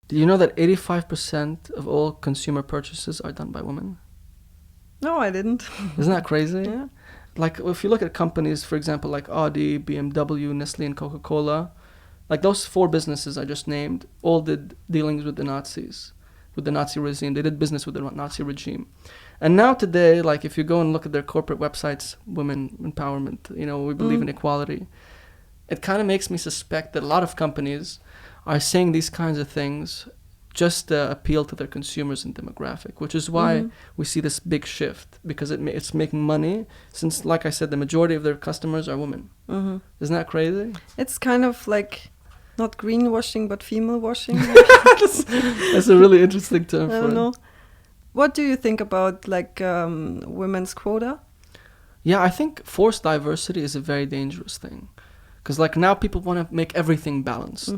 Do you know that 85% of all consumer purchases are done by women? No, I didn't. Isn't that crazy? Yeah. Like, if you look at companies, for example, like Audi, BMW, Nestle, and Coca-Cola, like those 4 businesses I just named, all did dealings with the Nazis, with the Nazi regime. They did business with the Nazi regime. And now today, like if you go and look at their corporate websites, women empowerment, we believe in equality. It kind of makes me suspect that a lot of companies are saying these kinds of things just to appeal to their consumers and demographic, which is why we see this big shift, because it's making money, since, like I said, the majority of their customers are women. Isn't that crazy? It's kind of like not greenwashing, but female washing. That's a really interesting term I for don't it. know. What do you think about like women's quota? Yeah, I think forced diversity is a very dangerous thing. Because like now people want to make everything balanced.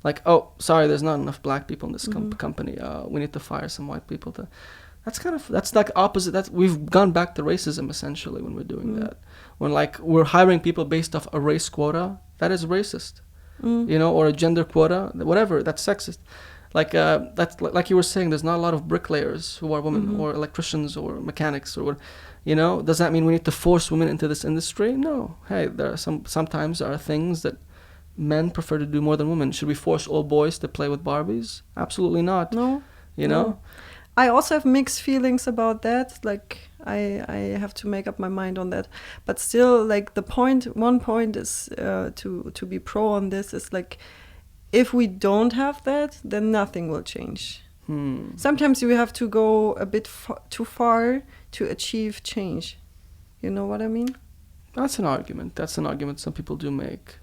Like, oh, sorry, there's not enough black people in this company. We need to fire some white people. That's like opposite. We've gone back to racism essentially when we're doing that. When like we're hiring people based off a race quota, that is racist. Or a gender quota, whatever, that's sexist. Like that's like you were saying, there's not a lot of bricklayers who are women, or electricians or mechanics, or what. Does that mean we need to force women into this industry? No. Hey, there are sometimes there are things that men prefer to do more than women. Should we force all boys to play with Barbies? Absolutely not. No. No. I also have mixed feelings about that. Like I have to make up my mind on that. But still, like one point is to be pro on this is like, if we don't have that, then nothing will change. Sometimes you have to go a bit too far to achieve change. You know what I mean? That's an argument some people do make.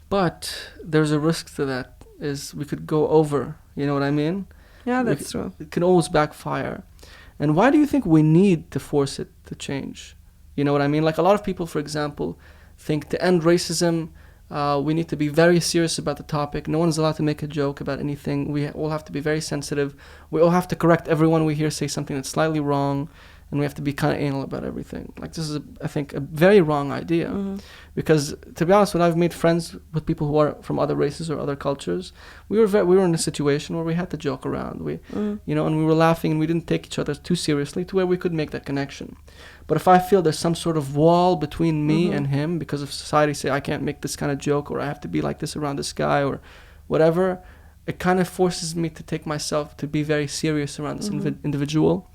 But there's a risk to that, is we could go over, you know what I mean? Yeah, that's true. It can always backfire. And why do you think we need to force it to change? You know what I mean? Like a lot of people, for example, think to end racism, we need to be very serious about the topic. No one's allowed to make a joke about anything. We all have to be very sensitive. We all have to correct everyone we hear say something that's slightly wrong. And we have to be kind of anal about everything. Like this is, I think, a very wrong idea. Because to be honest, when I've made friends with people who are from other races or other cultures, we were in a situation where we had to joke around. And we were laughing and we didn't take each other too seriously to where we could make that connection. But if I feel there's some sort of wall between me and him because of society say I can't make this kind of joke, or I have to be like this around this guy or whatever, it kind of forces me to take myself to be very serious around this individual,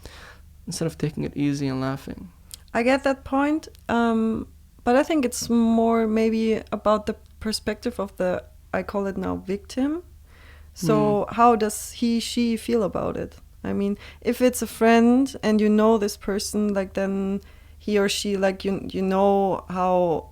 instead of taking it easy and laughing. I get that point, but I think it's more maybe about the perspective of the, I call it now, victim. So how does she feel about it? I mean, if it's a friend and you know this person, like then he or she, like you know how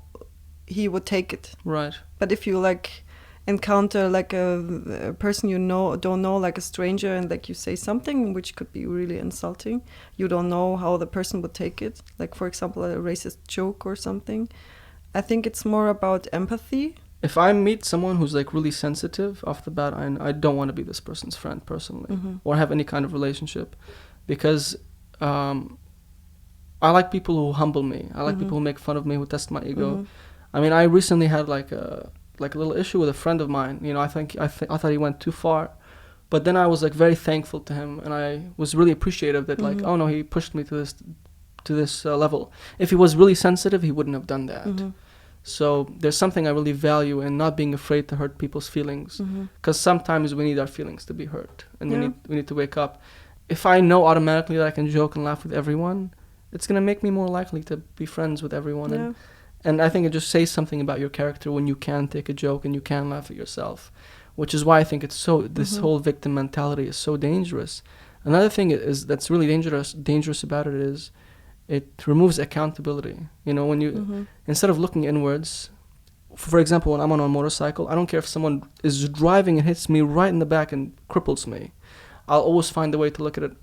he would take it. Right. But if you like encounter like a person don't know, like a stranger, and like you say something which could be really insulting, you don't know how the person would take it, like for example a racist joke or something. I think it's more about empathy. If I meet someone who's like really sensitive off the bat, I don't want to be this person's friend personally, or have any kind of relationship, because I like people who humble me. I like people who make fun of me, who test my ego. I mean, I recently had like a little issue with a friend of mine. I thought he went too far, but then I was like very thankful to him, and I was really appreciative that like, oh no, he pushed me to this level. If he was really sensitive, he wouldn't have done that. So there's something I really value in not being afraid to hurt people's feelings, because sometimes we need our feelings to be hurt, and we need to wake up. If I know automatically that I can joke and laugh with everyone, it's gonna make me more likely to be friends with everyone. And I think it just says something about your character when you can take a joke and you can laugh at yourself, which is why I think it's this whole victim mentality is so dangerous. Another thing is that's really dangerous about it is it removes accountability. When you, instead of looking inwards, for example, when I'm on a motorcycle, I don't care if someone is driving and hits me right in the back and cripples me. I'll always find a way to look at it.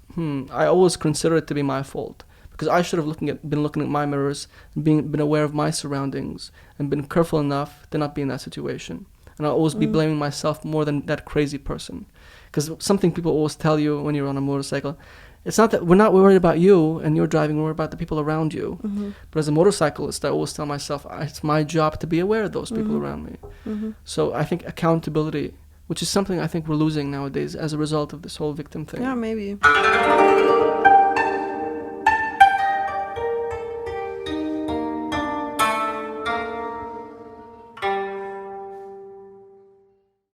I always consider it to be my fault, because I should have been looking at my mirrors, and been aware of my surroundings, and been careful enough to not be in that situation. And I'll always be blaming myself more than that crazy person. Because something people always tell you when you're on a motorcycle, it's not that we're not worried about you and you're driving, we're worried about the people around you. But as a motorcyclist, I always tell myself it's my job to be aware of those people around me. So I think accountability which is something I think we're losing nowadays as a result of this whole victim thing. Yeah, maybe.